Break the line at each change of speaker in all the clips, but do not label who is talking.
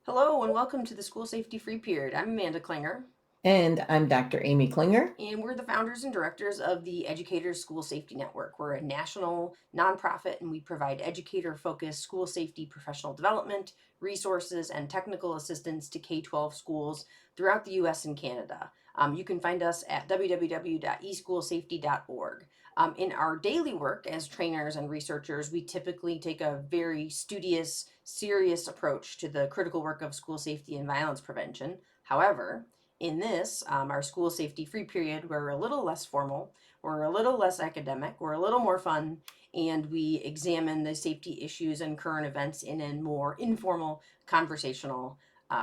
Hello and welcome to the School Safety Free Period. I'm Amanda Klinger,
And I'm Dr. Amy Klinger.
and we're the founders and directors of the Educators School Safety Network. We're a national nonprofit, and we provide educator-focused school safety professional development, resources, and technical assistance to K-12 schools throughout the U.S. and Canada. You can find us at www.eschoolsafety.org. In our daily work as trainers and researchers, we typically take a very studious, serious approach to the critical work of school safety and violence prevention. However, in this, our school safety free period, we're a little less formal, we're a little less academic, we're a little more fun, and we examine the safety issues and current events in a more informal, conversational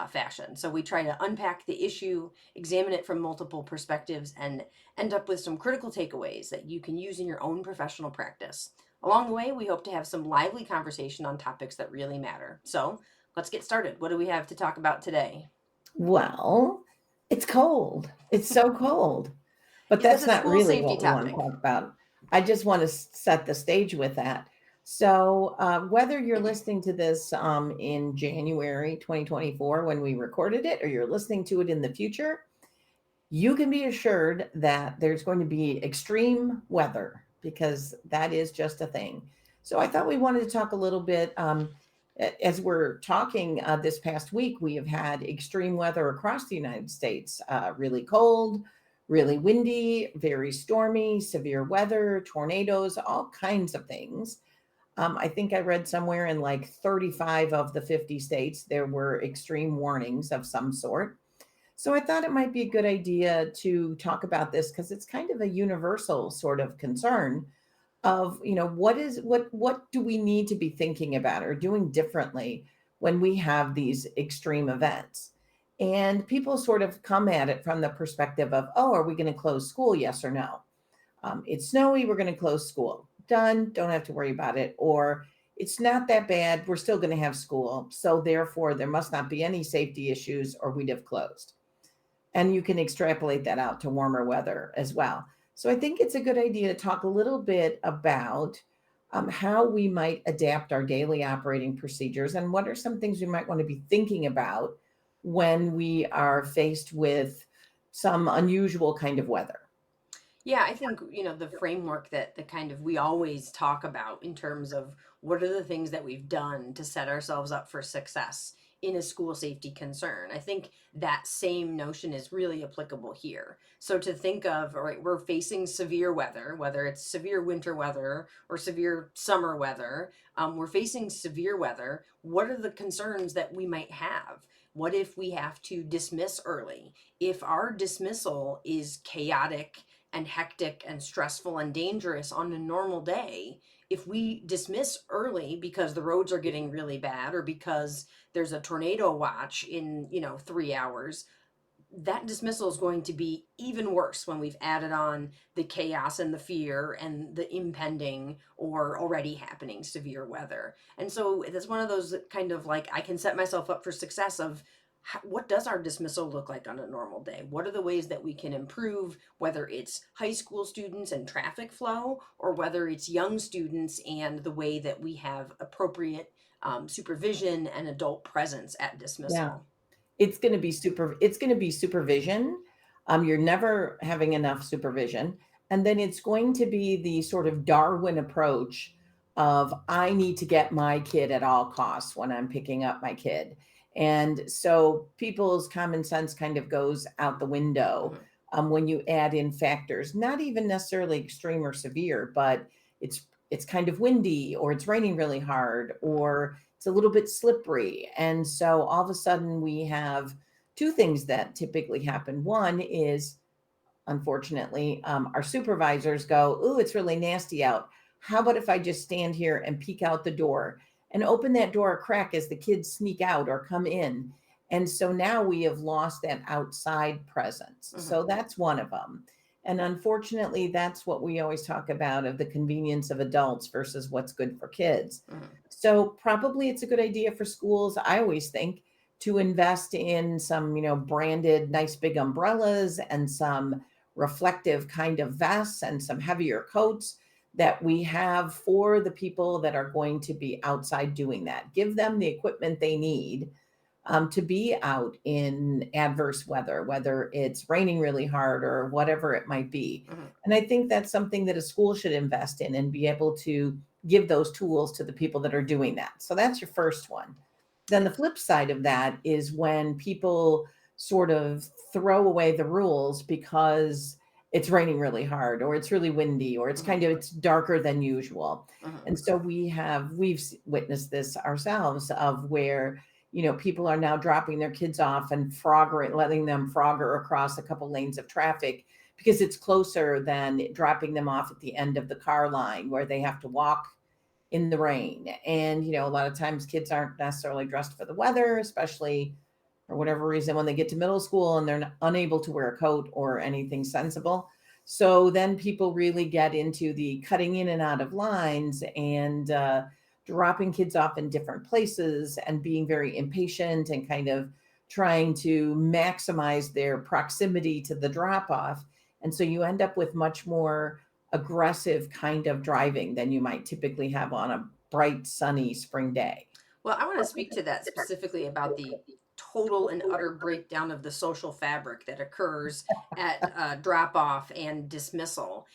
fashion. So we try to unpack the issue, examine it from multiple perspectives, and end up with some critical takeaways that you can use in your own professional practice. Along the way, we hope to have some lively conversation on topics that really matter. So let's get started. What do we have to talk about today?
Well, it's cold. It's so cold. But
Is this
that's
a
not
school
really
safety
what we want to
topic?
talk about. I just want to set the stage with that. So, whether you're listening to this in January 2024 when we recorded it, or you're listening to it in the future, you can be assured that there's going to be extreme weather because that is just a thing. So I thought we wanted to talk a little bit. As we're talking this past week, we have had extreme weather across the United States, really cold, really windy, very stormy, severe weather, tornadoes, all kinds of things. I think I read somewhere in like 35 of the 50 states, there were extreme warnings of some sort. So I thought it might be a good idea to talk about this because it's kind of a universal sort of concern of, what do we need to be thinking about or doing differently when we have these extreme events? And people sort of come at it from the perspective of, oh, are we going to close school? Yes or no? It's snowy, we're going to close school. Done, don't have to worry about it. Or it's not that bad, we're still going to have school. So therefore, there must not be any safety issues or we'd have closed. And you can extrapolate that out to warmer weather as well. So I think it's a good idea to talk a little bit about how we might adapt our daily operating procedures and what are some things we might want to be thinking about when we are faced with some unusual kind of weather.
Yeah, I think, the framework that the kind of we always talk about in terms of what are the things that we've done to set ourselves up for success in a school safety concern. I think that same notion is really applicable here. So to think of, all right, we're facing severe weather, whether it's severe winter weather or severe summer weather, we're facing severe weather. What are the concerns that we might have? What if we have to dismiss early? If our dismissal is chaotic and hectic and stressful and dangerous on a normal day, if we dismiss early because the roads are getting really bad or because there's a tornado watch in 3 hours, that dismissal is going to be even worse when we've added on the chaos and the fear and the impending or already happening severe weather. And so that's one of those kind of like I can set myself up for success of what does our dismissal look like on a normal day? What are the ways that we can improve, whether it's high school students and traffic flow, or whether it's young students and the way that we have appropriate supervision and adult presence at
Yeah.
dismissal?
It's going to be supervision. You're never having enough supervision. And then it's going to be the sort of Darwin approach of I need to get my kid at all costs when I'm picking up my kid. And so people's common sense kind of goes out the window
Mhm.
when you add in factors, not even necessarily extreme or severe, but it's kind of windy or it's raining really hard or it's a little bit slippery. And so all of a sudden we have two things that typically happen. One is, unfortunately, our supervisors go, "Ooh, it's really nasty out. How about if I just stand here and peek out the door and open that door a crack as the kids sneak out or come in?" And so now we have lost that outside presence. So
Mhm.
that's one of them. And unfortunately, that's what we always talk about of the convenience of adults versus what's good for kids.
Mhm.
So probably it's a good idea for schools, I always think, to invest in some, branded nice big umbrellas and some reflective kind of vests and some heavier coats that we have for the people that are going to be outside doing that. Give them the equipment they need to be out in adverse weather, whether it's raining really hard or whatever it might be.
Mhm.
And I think that's something that a school should invest in and be able to give those tools to the people that are doing that. So that's your first one. Then the flip side of that is when people sort of throw away the rules because it's raining really hard or it's really windy or
Mhm.
it's darker than usual.
Mhm.
And so we've witnessed this ourselves of where people are now dropping their kids off and letting them frogger across a couple lanes of traffic because it's closer than dropping them off at the end of the car line where they have to walk in the rain. And, a lot of times kids aren't necessarily dressed for the weather, especially for whatever reason when they get to middle school and they're unable to wear a coat or anything sensible. So then people really get into the cutting in and out of lines and dropping kids off in different places and being very impatient and kind of trying to maximize their proximity to the drop off. And so you end up with much more aggressive kind of driving than you might typically have on a bright, sunny spring day.
Well, I want to speak to that specifically about the total and utter breakdown of the social fabric that occurs at drop off and dismissal.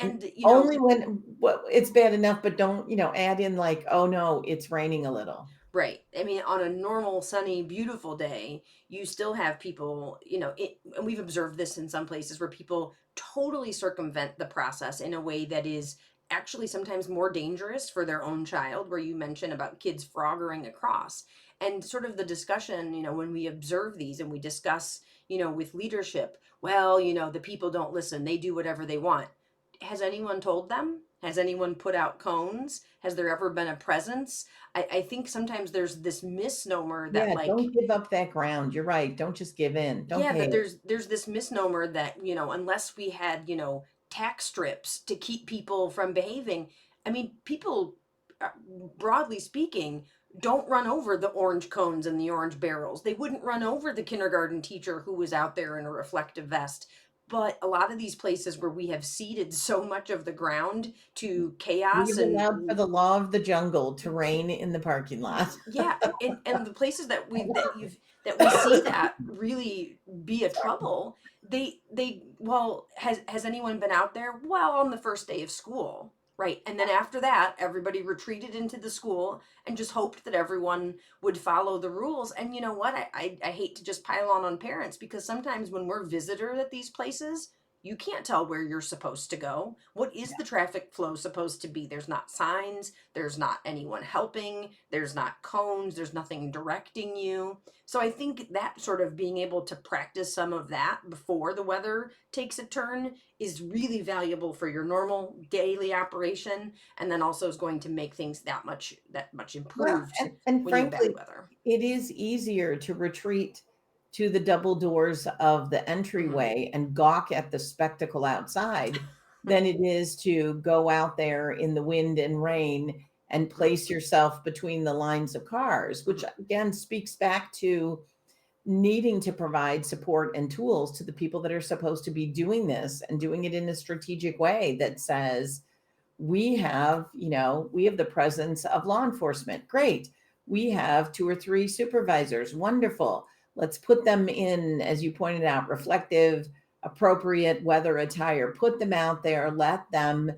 And,
Only when it's bad enough, but don't, add in like, oh no, it's raining a little.
right. I mean, on a normal, sunny, beautiful day, you still have people, and we've observed this in some places where people totally circumvent the process in a way that is actually sometimes more dangerous for their own child, where you mentioned about kids froggering across. And sort of the discussion, when we observe these and we discuss, with leadership, well, the people don't listen, they do whatever they want. Has anyone told them? Has anyone put out cones? Has there ever been a presence? I think sometimes there's this misnomer that,
Yeah,
like,
don't give up that ground. You're right. Don't just give in. Don't
yeah, that
cave.
there's this misnomer that, unless we had, tax strips to keep people from behaving. I mean, people, uh, broadly speaking, don't run over the orange cones and the orange barrels. They wouldn't run over the kindergarten teacher who was out there in a reflective vest. But a lot of these places where we have ceded so much of the ground to chaos
We've
and
allowed for the law of the jungle to reign in the parking lot.
yeah, and the places that we see that really be a trouble, well, has anyone been out there? Well, on the first day of school, right? And then after that, everybody retreated into the school and just hoped that everyone would follow the rules. And you know what? I hate to just pile on parents because sometimes when we're visitors at these places, you can't tell where you're supposed to go. What is the traffic flow supposed to be? There's not signs, there's not anyone helping, there's not cones, there's nothing directing you. So I think that sort of being able to practice some of that before the weather takes a turn is really valuable for your normal daily operation, and then also is going to make things that much
Well,
improved
and
when you have bad
frankly,
weather.
it is easier to retreat to the double doors of the
Mhm.
entryway and gawk at the spectacle outside than it is to go out there in the wind and rain and
Mhm.
place yourself between the lines of cars, which
Mhm.
again speaks back to needing to provide support and tools to the people that are supposed to be doing this and doing it in a strategic way that says, we have the presence of law enforcement. Great. We have two or three supervisors. Wonderful. Let's put them in, as you pointed out, reflective, appropriate weather attire. Put them out there. Let them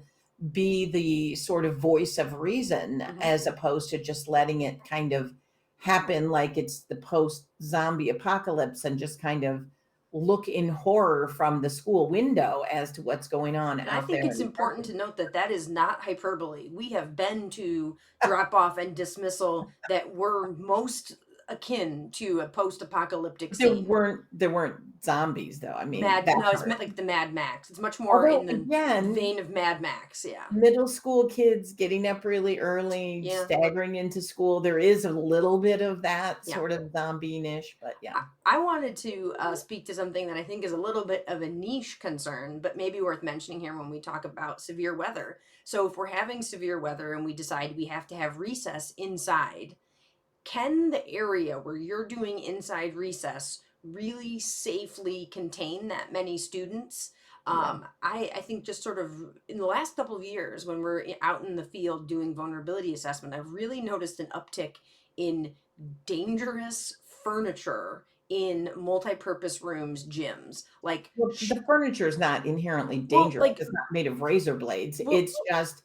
be the sort of voice of reason
Mhm.
as opposed to just letting it kind of happen like it's the post zombie apocalypse and just kind of look in horror from the school window as to what's going on
And I
out
think
there
it's
in the
important
parking.
to note that that is not hyperbole. We have been to drop off and dismissal that were most akin to a post-apocalyptic scene.
There weren't zombies though. I mean,
Mad,
that
no, it's
part.
meant like the Mad Max. It's much more
Although
in the
again,
vein of Mad Max. Yeah,
middle school kids getting up really early,
yeah,
staggering into school, there is a little bit of that
yeah.
sort of zombie-ish, but yeah.
I wanted to speak to something that I think is a little bit of a niche concern, but maybe worth mentioning here when we talk about severe weather. So, if we're having severe weather and we decide we have to have recess inside, can the area where you're doing inside recess really safely contain that many students?
Yeah.
I think just sort of in the last couple of years, when we're out in the field doing vulnerability assessment, I've really noticed an uptick in dangerous, furniture in multi-purpose rooms, gyms. Like,
Well, the furniture is not inherently
well,
dangerous.
like,
It's not made of razor blades.
well,
It's just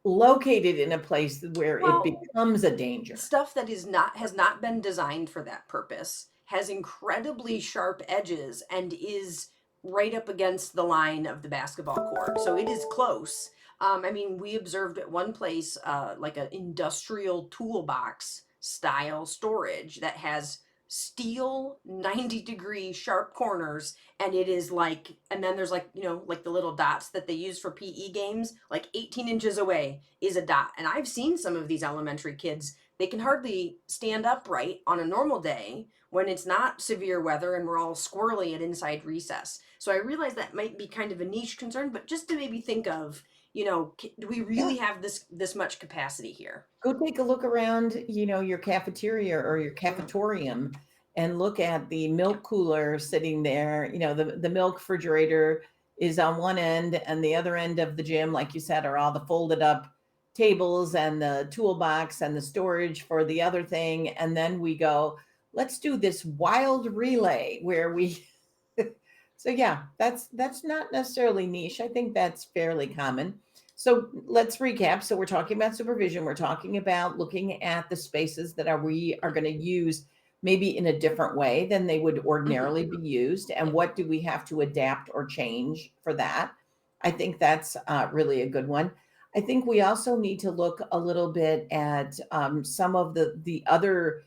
located in a place where it
well,
becomes a danger.
stuff that is not has not been designed for that purpose, has incredibly sharp edges, and is right up against the line of the basketball court, so it is close. I mean, we observed at one place like an industrial toolbox style storage that has steel 90-degree sharp corners, and it is like, and then there's like, like the little dots that they use for PE games, like 18 inches away is a dot. And I've seen some of these elementary kids, they can hardly stand upright on a normal day when it's not severe weather and we're all squirrely at inside recess. So I realize that might be kind of a niche concern, but just to maybe think of, do we
Yeah.
really have this much capacity here?
Go take a look around, your cafeteria or your
Mm,
cafetorium and look at the milk cooler sitting there. The milk refrigerator is on one end, and the other end of the gym, like you said, are all the folded up tables and the toolbox and the storage for the other thing. And then we go, let's do this wild relay where we so yeah, that's not necessarily niche. I think that's fairly common. So let's recap. So we're talking about supervision. We're talking about looking at the spaces that we are going to use maybe in a different way than they would
mhm,
ordinarily be used, and
yep,
what do we have to adapt or change for that. I think that's really a good one. I think we also need to look a little bit at some of the other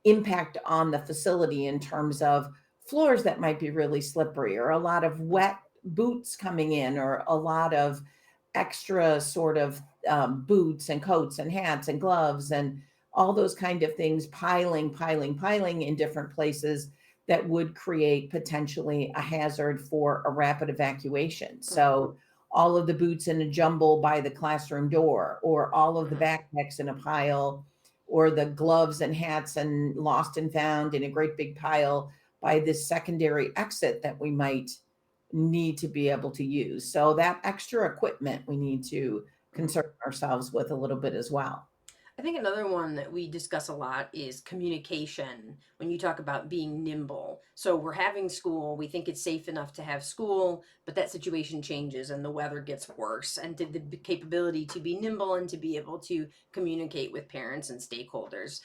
impact on the facility in terms of floors that might be really slippery, or a lot of wet boots coming in, or a lot of extra sort of boots and coats and hats and gloves and all those kind of things piling in different places that would create potentially a hazard for a rapid evacuation.
mhm,
So all of the boots in a jumble by the classroom door, or all of the
mhm.
backpacks in a pile, or the gloves and hats and lost and found in a great big pile by this secondary exit that we might need to be able to use. So that extra equipment we need to concern ourselves with a little bit as well.
I think another one that we discuss a lot is communication when you talk about being nimble. So we're having school, we think it's safe enough to have school, but that situation changes and the weather gets worse. And the capability to be nimble and to be able to communicate with parents and stakeholders.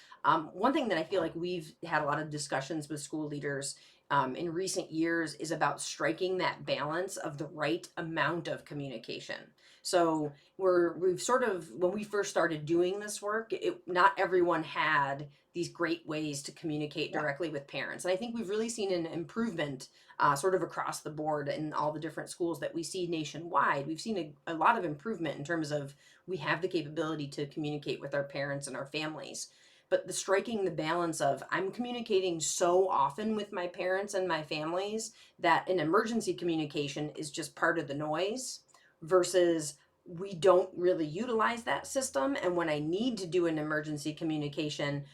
One thing that I feel like we've had a lot of discussions with school leaders in recent years is about striking that balance of the right amount of communication. So we've sort of, when we first started doing this work, not everyone had these great ways to communicate
Yeah.
directly with parents, and I think we've really seen an improvement sort of across the board in all the different schools that we see nationwide. We've seen a lot of improvement in terms of we have the capability to communicate with our parents and our families, but the striking the balance of I'm communicating so often with my parents and my families that an emergency communication is just part of the noise versus we don't really utilize that system. And when I need to do an emergency communication,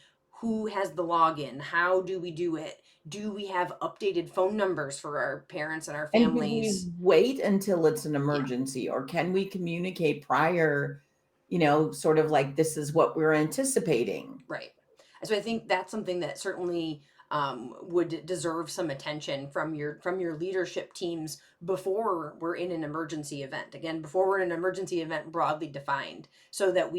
who has the login? How do we do it? Do we have updated phone numbers for our parents and our
And do we
families?
wait until it's an
Yeah,
emergency, or can we communicate prior, sort of like this is what we're anticipating?
right. So I think that's something that certainly would deserve some attention from your leadership teams before we're in an emergency event. Again, before we're in an emergency event broadly defined, so that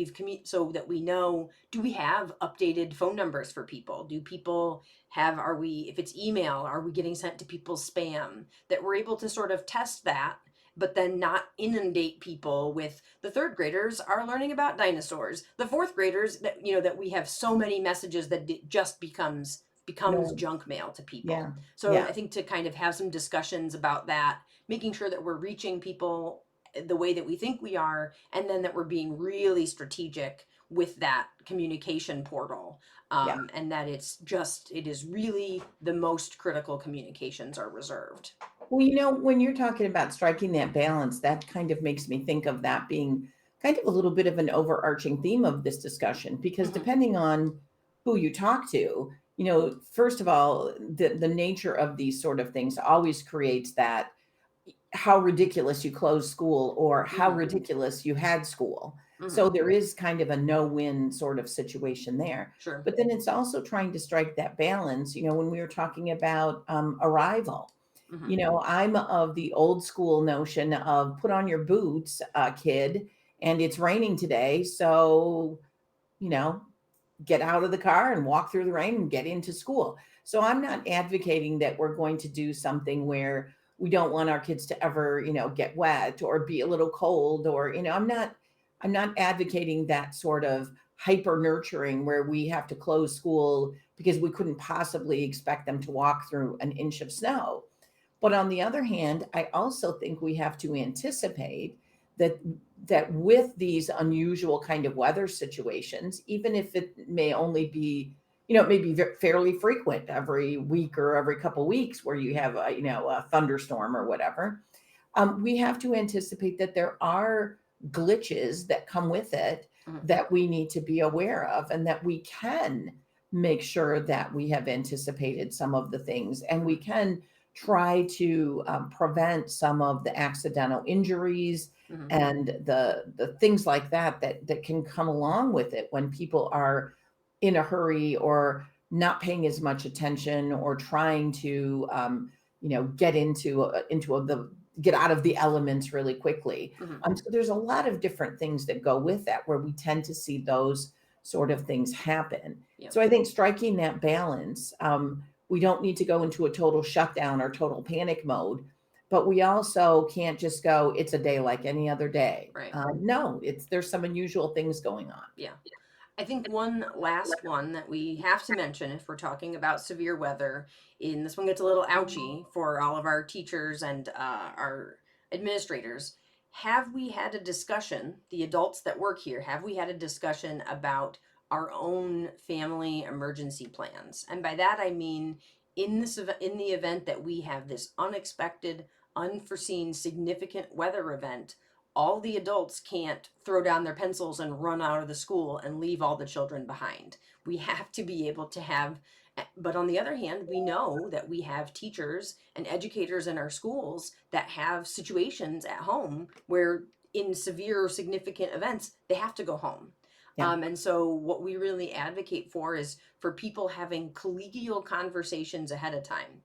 so that we know, do we have updated phone numbers for people? Do people have, are we, if it's email, are we getting sent to people's spam? That we're able to sort of test that, but then not inundate people with the third graders are learning about dinosaurs, the fourth graders, that that we have so many messages that it just becomes
No.
junk mail to people.
Yeah.
So
Yeah.
I think to kind of have some discussions about that, making sure that we're reaching people the way that we think we are, and then that we're being really strategic with that communication portal,
Yeah.
and that it is really the most critical communications are reserved.
Well, when you're talking about striking that balance, that kind of makes me think of that being kind of a little bit of an overarching theme of this discussion, because
Hmm.
depending on who you talk to, first of all, the nature of these sort of things always creates that how ridiculous you closed school or how
Hmm.
ridiculous you had school. So
Hmm.
there is kind of a no-win sort of situation there.
Sure.
But then it's also trying to strike that balance, when we were talking about arrival.
Hmm.
I'm of the old school notion of put on your boots, kid, and it's raining today. So, you know, get out of the car and walk through the rain and get into school. So I'm not advocating that we're going to do something where we don't want our kids to ever, get wet or be a little cold or, I'm not advocating that sort of hyper nurturing where we have to close school because we couldn't possibly expect them to walk through an inch of snow. But on the other hand, I also think we have to anticipate that with these unusual kind of weather situations, even if it may only be, it may be fairly frequent every week or every couple weeks where you have a thunderstorm or whatever, we have to anticipate that there are glitches that come with it
Hmm.
that we need to be aware of and that we can make sure that we have anticipated some of the things and we can try to prevent some of the accidental injuries
Hmm.
and the things like that can come along with it when people are in a hurry or not paying as much attention or trying to get into the get out of the elements really quickly.
Hmm.
So there's a lot of different things that go with that where we tend to see those sort of things happen.
Yeah.
So I think striking that balance, we don't need to go into a total shutdown or total panic mode, but we also can't just go, it's a day like any other day.
Right.
No, there's some unusual things going on.
Yeah. I think one last one that we have to mention if we're talking about severe weather, and this one gets a little ouchy for all of our teachers and our administrators. Have we had a discussion, the adults that work here, have we had a discussion about our own family emergency plans? And by that I mean in the event that we have this unexpected, unforeseen, significant weather event, all the adults can't throw down their pencils and run out of the school and leave all the children behind. We have to be able to have, but on the other hand, we know that we have teachers and educators in our schools that have situations at home where in severe or significant events, they have to go home.
Yeah.
And so, what we really advocate for is for people having collegial conversations ahead of time.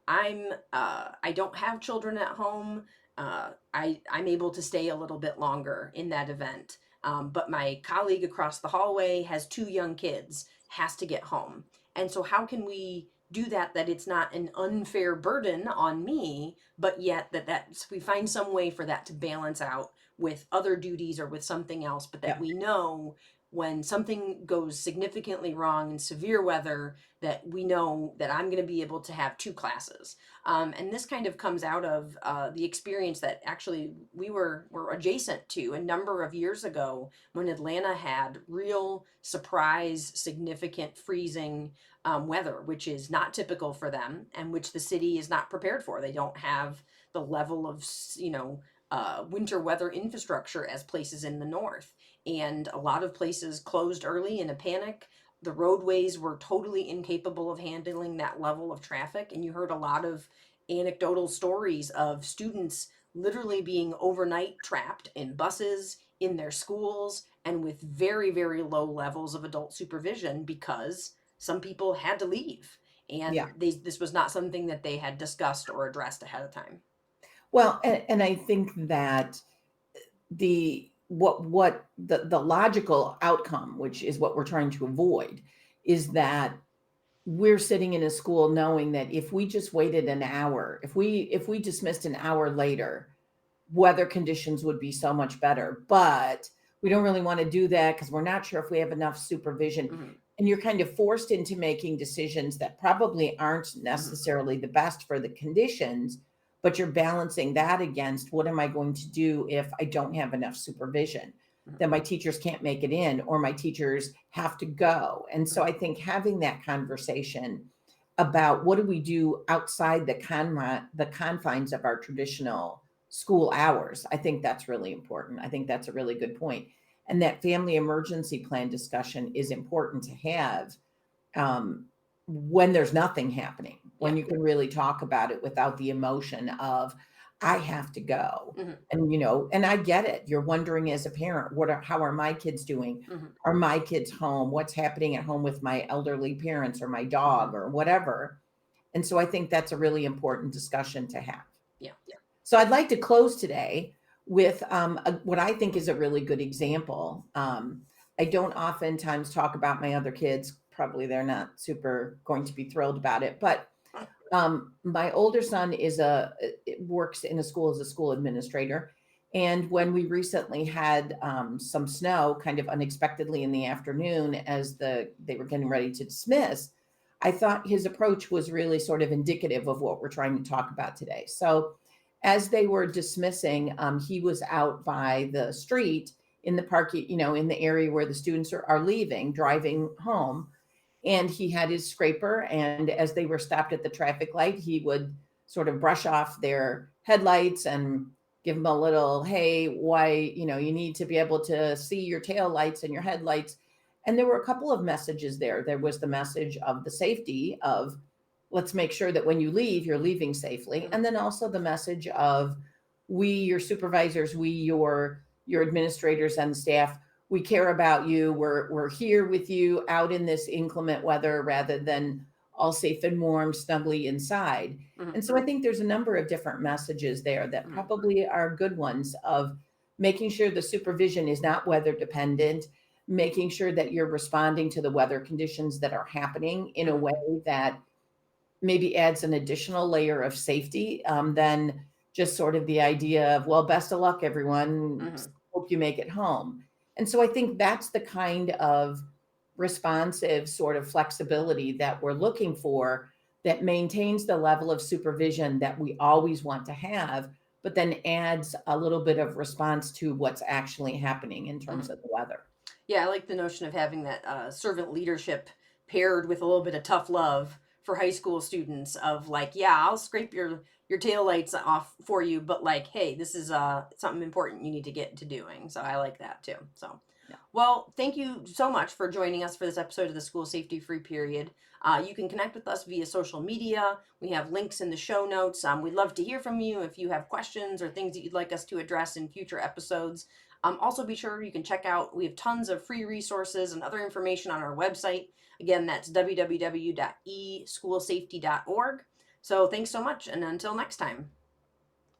I don't have children at home. I'm able to stay a little bit longer in that event. But my colleague across the hallway has two young kids, has to get home. And so, how can we do that? That it's not an unfair burden on me, but yet that we find some way for that to balance out with other duties or with something else, but that
Yeah.
we know when something goes significantly wrong in severe weather, that we know that I'm going to be able to have two classes. And this kind of comes out of the experience that actually were adjacent to a number of years ago when Atlanta had real surprise, significant freezing weather, which is not typical for them and which the city is not prepared for. They don't have the level of, winter weather infrastructure as places in the north. And a lot of places closed early in a panic. The roadways were totally incapable of handling that level of traffic. And you heard a lot of anecdotal stories of students literally being overnight trapped in buses, in their schools, and with very, very low levels of adult supervision because some people had to leave. And
Yeah.
this was not something that they had discussed or addressed ahead of time.
Well, and I think that the logical outcome, which is what we're trying to avoid, is that we're sitting in a school knowing that if we just waited an hour, if we dismissed an hour later, weather conditions would be so much better. But we don't really want to do that because we're not sure if we have enough supervision.
Hmm.
And you're kind of forced into making decisions that probably aren't
Hmm.
necessarily the best for the conditions, but you're balancing that against what am I going to do if I don't have enough supervision?
Hmm.
Then my teachers can't make it in, or my teachers have to go. And so I think having that conversation about what do we do outside the confines of our traditional school hours, I think that's really important. I think that's a really good point. And that family emergency plan discussion is important to have when there's nothing happening, when
Yeah.
you can really talk about it without the emotion of, I have to go.
Mhm,
And, and I get it. You're wondering as a parent, how are my kids doing?
mhm,
Are my kids home? What's happening at home with my elderly parents or my
mhm.
dog or whatever? And so I think that's a really important discussion to have.
Yeah.
So I'd like to close today with what I think is a really good example. I don't oftentimes talk about my other kids. Probably they're not super going to be thrilled about it, but my older son works in a school as a school administrator. And when we recently had some snow kind of unexpectedly in the afternoon as they were getting ready to dismiss, I thought his approach was really sort of indicative of what we're trying to talk about today. So as they were dismissing, he was out by the street in the park, in the area where the students are leaving, driving home, and he had his scraper, and as they were stopped at the traffic light, he would sort of brush off their headlights and give them a little, hey, why, you need to be able to see your tail lights and your headlights. And there were a couple of messages there. There was the message of the safety of, let's make sure that when you leave, you're leaving safely,
Mhm,
and then also the message of, we, your supervisors, we, your administrators and staff, we care about you. We're here with you out in this inclement weather rather than all safe and warm, snugly inside.
mhm,
And so I think there's a number of different messages there that
mhm,
probably are good ones of making sure the supervision is not weather dependent, making sure that you're responding to the weather conditions that are happening in a
mhm,
way that maybe adds an additional layer of safety than just sort of the idea of, well, best of luck, everyone.
mhm.
Hope you make it home. And so I think that's the kind of responsive sort of flexibility that we're looking for that maintains the level of supervision that we always want to have, but then adds a little bit of response to what's actually happening in terms
Mhm.
of the weather.
Yeah, I like the notion of having that servant leadership paired with a little bit of tough love for high school students of like, yeah, I'll scrape your tail lights off for you, but like, hey, this is something important you need to get to doing. So I like that too. So
Yeah.
well, thank you so much for joining us for this episode of the School Safety Free Period. You can connect with us via social media. We have links in the show notes. We'd love to hear from you if you have questions or things that you'd like us to address in future episodes. Also, be sure you can check out, we have tons of free resources and other information on our website. Again, that's www.eschoolsafety.org. So thanks so much, and until next time.